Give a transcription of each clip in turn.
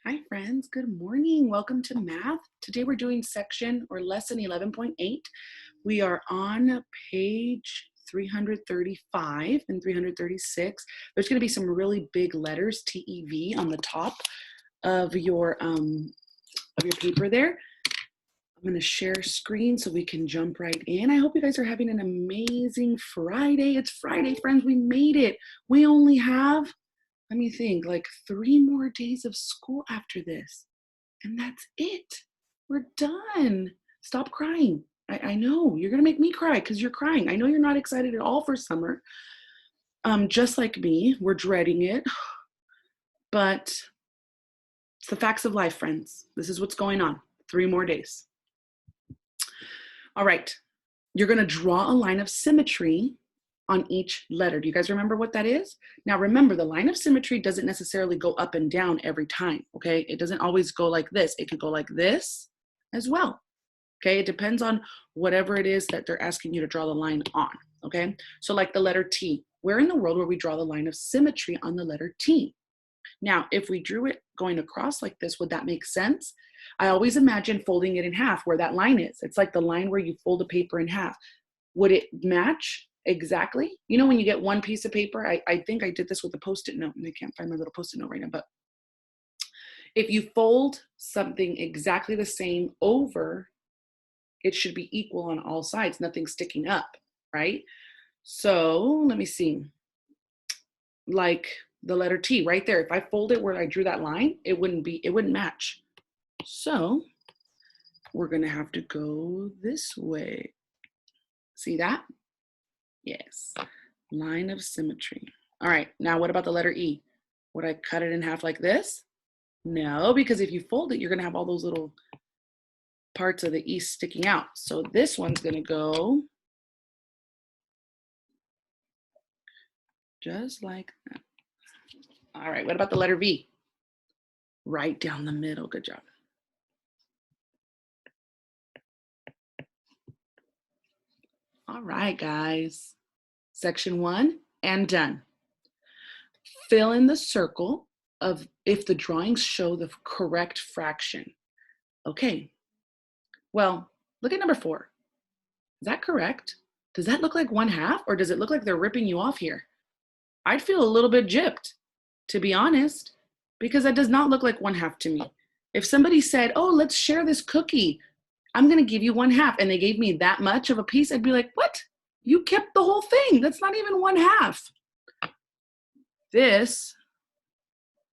Hi friends, good morning. Welcome to math. Today we're doing section or lesson 11.8. We are on page 335 and 336. There's going to be some really big letters, TEV, on the top of your paper there. I'm going to share screen so we can jump right in. I hope you guys are having an amazing Friday. It's Friday, friends. We made it. We only have, let me think, like 3 more days of school after this. And that's it. We're done. Stop crying. I know you're going to make me cry because you're crying. I know you're not excited at all for summer. Just like me, we're dreading it. But it's the facts of life, friends. This is what's going on. 3 more days. All right. You're going to draw a line of symmetry on each letter. Do you guys remember what that is? Now remember, the line of symmetry doesn't necessarily go up and down every time, okay? It doesn't always go like this. It can go like this as well, okay? It depends on whatever it is that they're asking you to draw the line on, okay? So like the letter T, where in the world would we draw the line of symmetry on the letter T? Now, if we drew it going across like this, would that make sense? I always imagine folding it in half where that line is. It's like the line where you fold a paper in half. Would it match exactly? You know, when you get one piece of paper, I think I did this with a Post-it note, and I can't find my little Post-it note right now, but if you fold something exactly the same over, it should be equal on all sides, nothing sticking up, right? So let me see, like the letter T right there, if I fold it where I drew that line, it wouldn't match. So we're gonna have to go this way. See that? Yes, line of symmetry. All right, now what about the letter E? Would I cut it in half like this? No, because if you fold it, you're gonna have all those little parts of the E sticking out. So this one's gonna go just like that. All right, what about the letter V? Right down the middle, good job. All right, guys, section 1 and done. Fill in the circle of if the drawings show the correct fraction. Okay, well, look at number 4. Is that correct? Does that look like 1/2, or does it look like they're ripping you off here? I'd feel a little bit gypped, to be honest, because that does not look like 1/2 to me. If somebody said, oh, let's share this cookie, I'm gonna give you 1/2, and they gave me that much of a piece, I'd be like, what? You kept the whole thing. That's not even 1/2. This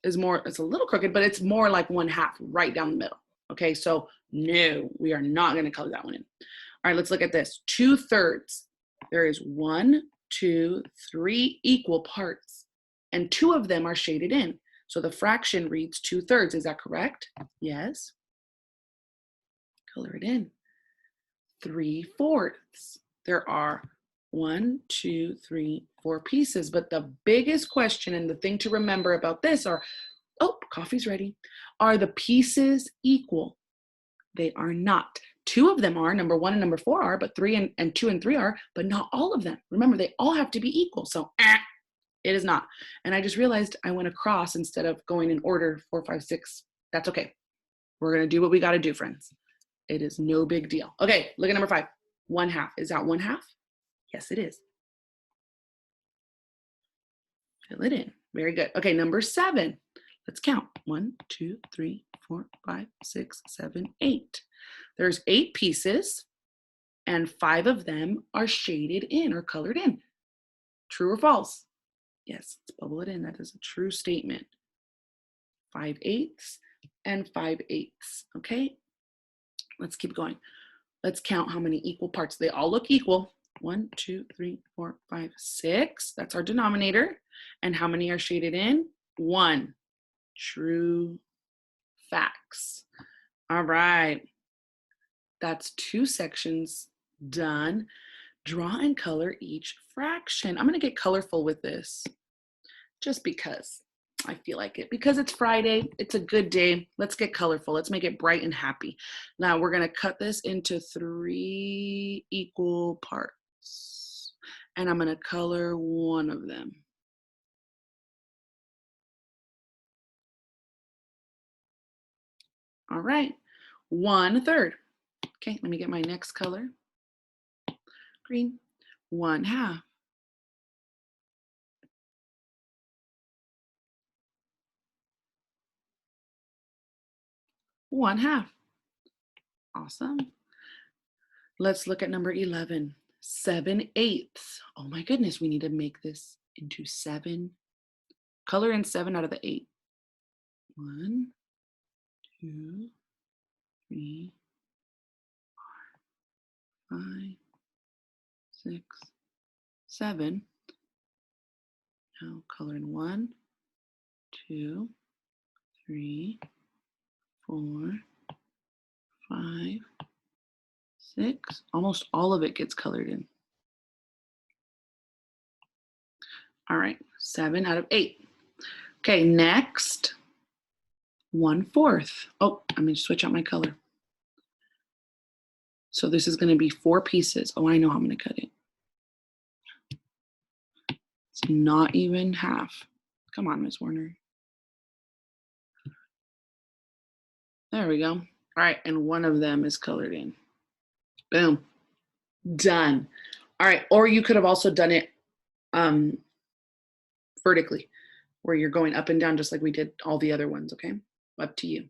is more, it's a little crooked, but it's more like 1/2 right down the middle. Okay, so no, we are not gonna color that one in. All right, let's look at this. 2/3. There is 1, 2, 3 equal parts, and 2 of them are shaded in. So the fraction reads 2/3. Is that correct? Yes. Color it in. 3/4. There are 1, 2, 3, 4 pieces. But the biggest question and the thing to remember about this are, oh, coffee's ready. Are the pieces equal? They are not. 2 of them are, number 1 and number 4 are, but 3 and 2 and 3 are, but not all of them. Remember, they all have to be equal. So it is not. And I just realized I went across instead of going in order 4, 5, 6. That's okay. We're going to do what we got to do, friends. It is no big deal. Okay, look at number 5. 1/2. Is that 1/2? Yes, it is. Fill it in. Very good. Okay, number 7. Let's count. 1, 2, 3, 4, 5, 6, 7, 8. There's 8 pieces, and 5 of them are shaded in or colored in. True or false? Yes, let's bubble it in. That is a true statement. 5/8 and 5/8. Okay, let's keep going. Let's count how many equal parts. They all look equal. 1, 2, 3, 4, 5, 6. That's our denominator. And how many are shaded in? 1. True facts. All right. That's 2 sections done. Draw and color each fraction. I'm going to get colorful with this just because I feel like it. Because it's Friday, it's a good day. Let's get colorful. Let's make it bright and happy. Now we're going to cut this into 3 equal parts. And I'm going to color one of them. All right, 1/3. Okay, let me get my next color. Green. 1/2. 1/2. Awesome. Let's look at number 11. 7/8. Oh my goodness, we need to make this into 7. Color in 7 out of the 8. 1, 2, 3, 4, 5, 6, 7. Now color in 1, 2, 3, 4, 5, 6. Almost all of it gets colored in. All right, 7 out of 8. Okay, next, 1/4. Oh, I'm gonna switch out my color. So this is gonna be 4 pieces. Oh, I know how I'm gonna cut it. It's not even half. Come on, Miss Warner. There we go. All right, and one of them is colored in. Boom, done. All right, or you could have also done it vertically, where you're going up and down just like we did all the other ones, okay? Up to you.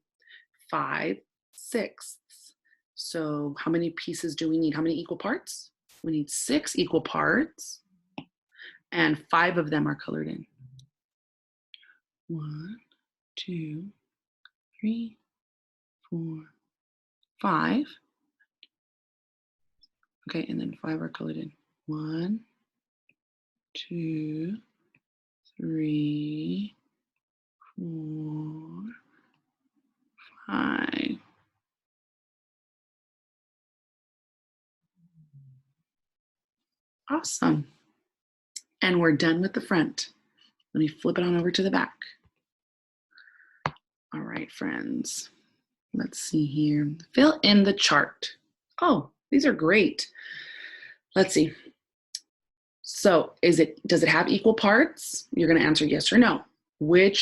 5/6. So how many pieces do we need? How many equal parts? We need 6 equal parts, and 5 of them are colored in. 1, 2, 3, 4, 5. Okay, and then 5 are colored in. 1, 2, 3, 4, 5. Awesome. And we're done with the front. Let me flip it on over to the back. All right, friends. Let's see here. Fill in the chart. Oh, these are great. Let's see. So does it have equal parts? You're going to answer yes or no. What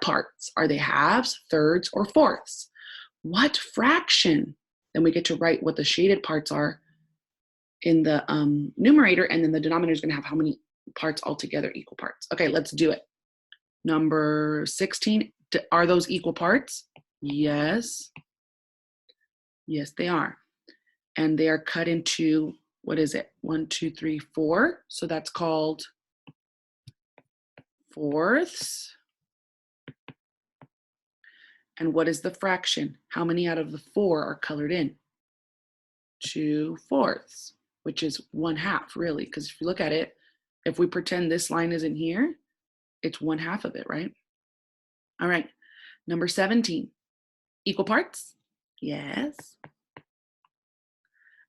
parts? Are they halves, thirds, or fourths? What fraction? Then we get to write what the shaded parts are in the numerator, and then the denominator is going to have how many parts altogether, equal parts. Okay, let's do it. Number 16, are those equal parts? Yes. Yes, they are. And they are cut into, what is it? 1, 2, 3, 4. So that's called fourths. And what is the fraction? How many out of the 4 are colored in? 2/4, which is 1/2, really, because if you look at it, if we pretend this line isn't here, it's 1/2 of it, right? All right, number 17, equal parts? Yes.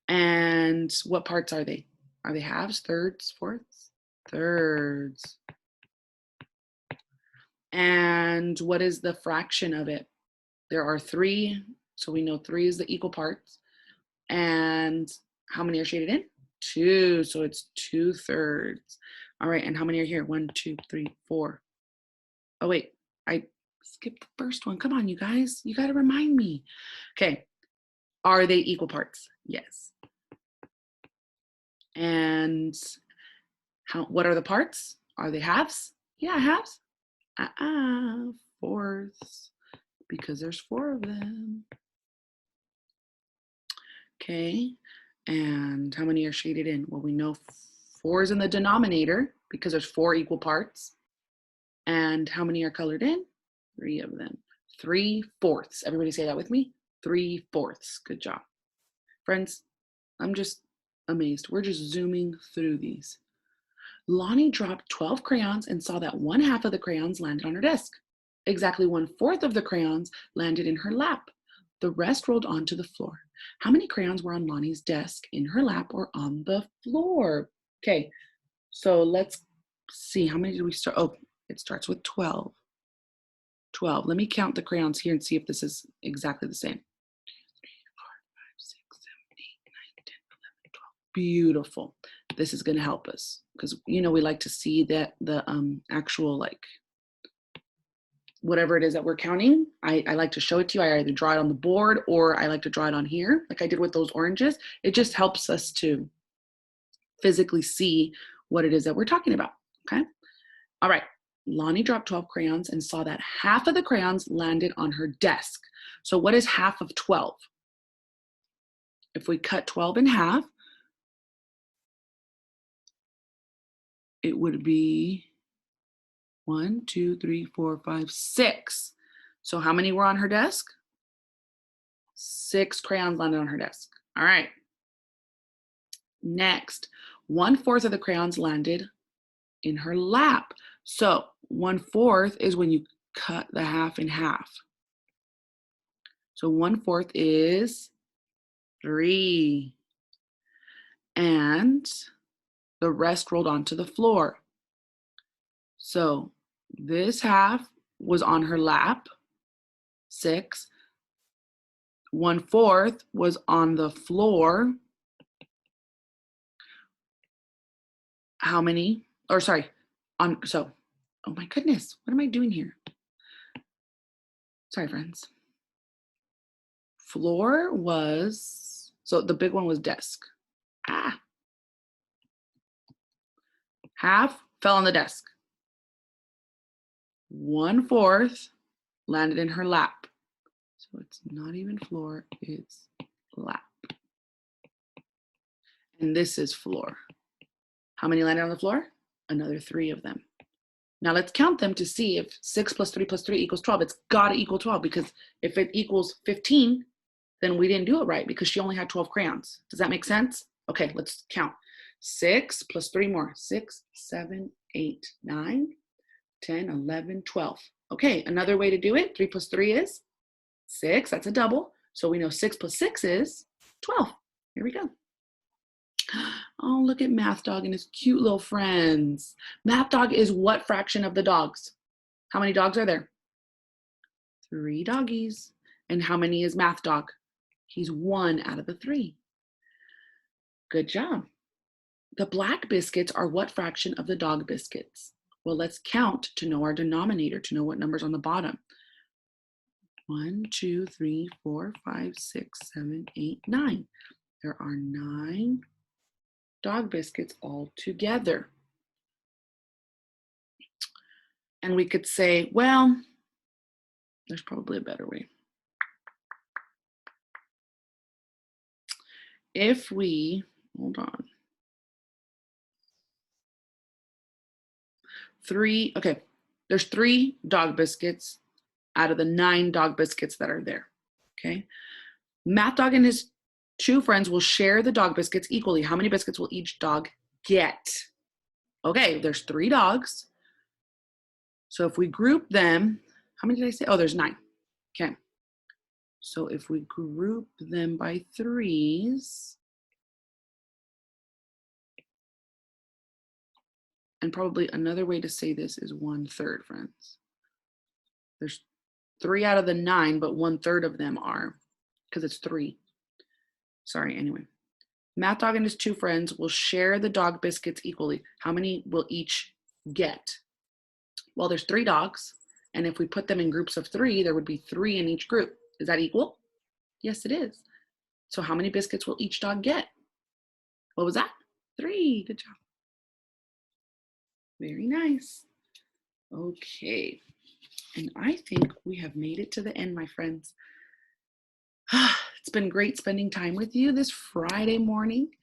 And what parts are they? Are they halves, thirds, fourths? Thirds. And what is the fraction of it? There are 3, so we know 3 is the equal parts. And how many are shaded in? 2, so it's 2/3. All right, and how many are here? 1, 2, 3, 4. Oh wait, I skipped the first one. Come on, you guys, you got to remind me. Okay, are they equal parts? Yes. And what are the parts? Are they halves? Yeah, halves. Fourths, because there's 4 of them. Okay, and how many are shaded in? Well, we know 4 is in the denominator because there's 4 equal parts. And how many are colored in? 3 of them. 3/4. Everybody say that with me. 3/4. Good job. Friends, I'm just amazed. We're just zooming through these. Lonnie dropped 12 crayons and saw that 1/2 of the crayons landed on her desk. Exactly 1/4 of the crayons landed in her lap. The rest rolled onto the floor. How many crayons were on Lonnie's desk, in her lap, or on the floor? Okay, so let's see. How many did we start? Oh, it starts with 12. 12. Let me count the crayons here and see if this is exactly the same. 12. Beautiful. This is going to help us because, we like to see that the actual whatever it is that we're counting. I like to show it to you. I either draw it on the board or I like to draw it on here, like I did with those oranges. It just helps us to physically see what it is that we're talking about, okay? All right, Lonnie dropped 12 crayons and saw that half of the crayons landed on her desk. So what is half of 12? If we cut 12 in half, it would be 1, 2, 3, 4, 5, 6. So how many were on her desk? 6 crayons landed on her desk. All right. Next, 1/4 of the crayons landed in her lap. So 1/4 is when you cut the half in half. So 1/4 is 3. And the rest rolled onto the floor. So this half was on her lap, 6. 1/4 was on the floor. How many? Or sorry, oh my goodness, what am I doing here? Sorry, friends. Floor was, so the big one was desk. Half fell on the desk. 1/4 landed in her lap. So it's not even floor, it's lap. And this is floor. How many landed on the floor? Another 3 of them. Now let's count them to see if 6 plus 3 plus 3 equals 12. It's got to equal 12, because if it equals 15, then we didn't do it right because she only had 12 crayons. Does that make sense? Okay, let's count. 6 plus 3 more. 6, 7, 8, 9, 10, 11, 12. Okay, another way to do it, 3 plus 3 is 6. That's a double. So we know 6 plus 6 is 12. Here we go. Oh, look at Math Dog and his cute little friends. Math Dog is what fraction of the dogs? How many dogs are there? 3 doggies. And how many is Math Dog? He's 1 out of the 3. Good job. The black biscuits are what fraction of the dog biscuits? Well, let's count to know our denominator, to know what number's on the bottom. 1, 2, 3, 4, 5, 6, 7, 8, 9. There are 9 dog biscuits all together. And we could say, well, there's probably a better way. If we, hold on. 3, okay, there's 3 dog biscuits out of the 9 dog biscuits that are there, okay? Math Dog and his 2 friends will share the dog biscuits equally. How many biscuits will each dog get? Okay, there's 3 dogs. So if we group them, how many did I say? Oh, there's 9. Okay. So if we group them by 3s, and probably another way to say this is 1/3, friends. There's 3 out of the 9, but 1/3 of them are, because it's 3. Sorry, anyway. Math Dog and his 2 friends will share the dog biscuits equally. How many will each get? Well, there's 3 dogs, and if we put them in groups of 3, there would be 3 in each group. Is that equal? Yes, it is. So how many biscuits will each dog get? What was that? 3. Good job. Very nice. Okay. And I think we have made it to the end, my friends. It's been great spending time with you this Friday morning.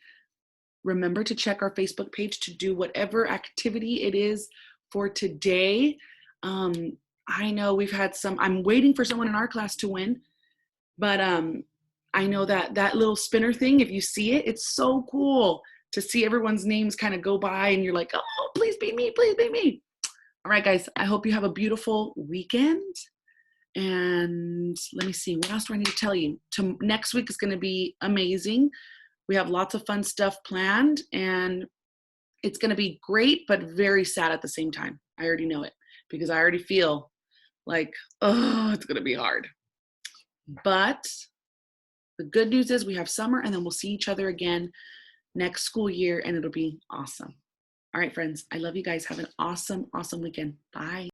Remember to check our Facebook page to do whatever activity it is for today. I know we've had some, I'm waiting for someone in our class to win, but I know that little spinner thing, if you see it, it's so cool to see everyone's names kind of go by and you're like, oh, please be me, please be me. All right, guys, I hope you have a beautiful weekend. And let me see, what else do I need to tell you? Next week is going to be amazing. We have lots of fun stuff planned, and it's going to be great, but very sad at the same time. I already know it because I already feel like, oh, it's going to be hard. But the good news is we have summer, and then we'll see each other again next school year, and it'll be awesome. All right, friends, I love you guys. Have an awesome, awesome weekend. Bye.